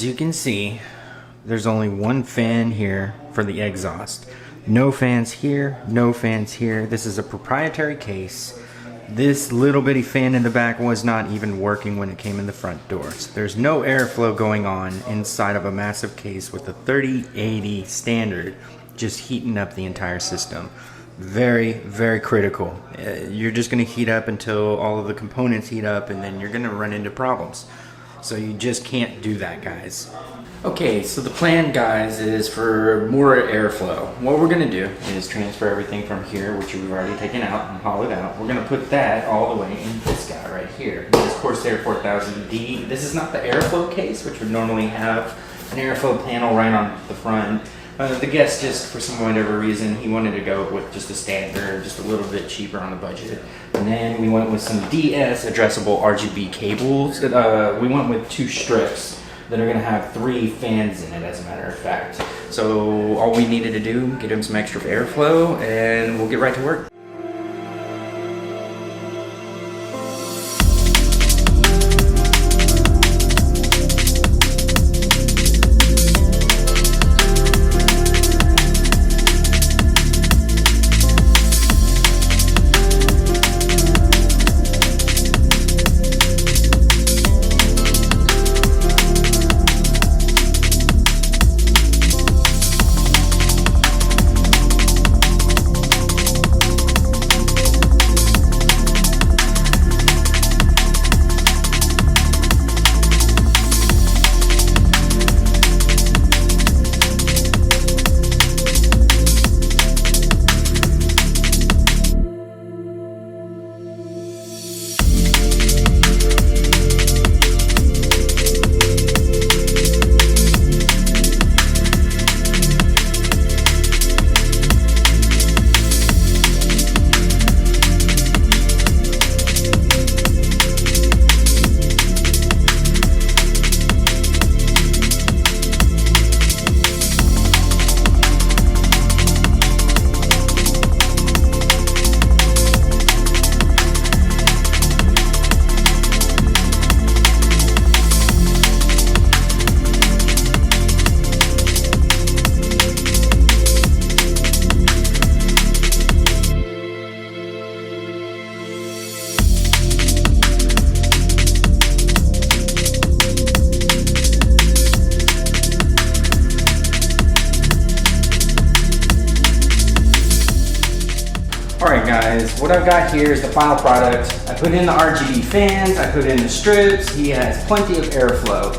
As you can see, there's only one fan here for the exhaust. No fans here, no fans here. This is a proprietary case. This little bitty fan in the back was not even working when it came in the front doors. There's no airflow going on inside of a massive case with a 3080 standard just heating up the entire system. Very, very critical. You're just going to heat up until all of the components heat up, and then you're going to run into problems. So you just can't do that, guys. Okay, so the plan, guys, is for more airflow. What we're going to do is transfer everything from here, which we've already taken out and hollowed out. We're going to put that all the way in this guy right here. This is Corsair 4000D. This is not the airflow case, which would normally have an airflow panel right on the front. The guest, just for some whatever reason, he wanted to go with just a standard, just a little bit cheaper on the budget. And then we went with some DS addressable RGB cables. We went with 2 strips that are going to have 3 fans in it, as a matter of fact. So all we needed to do, get him some extra airflow, and we'll get right to work. Alright guys, what I've got here is the final product. I put in the RGB fans, I put in the strips. He has plenty of airflow.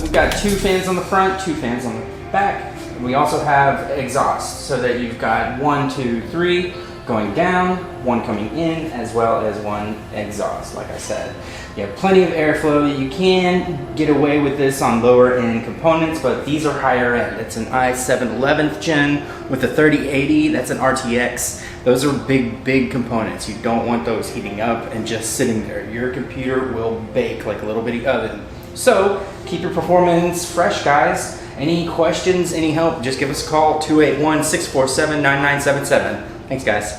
We've got 2 fans on the front, 2 fans on the back. We also have exhaust, so that you've got 1, 2, 3 going down, 1 coming in, as well as 1 exhaust, like I said. You have plenty of airflow. You can get away with this on lower end components, but these are higher end. It's an i7 11th gen with a 3080, that's an RTX. Those are big components. You don't want those heating up and just sitting there. Your computer will bake like a little bitty oven. So keep your performance fresh, guys. Any questions, any help, just give us a call, 281-647-9977. Thanks, guys.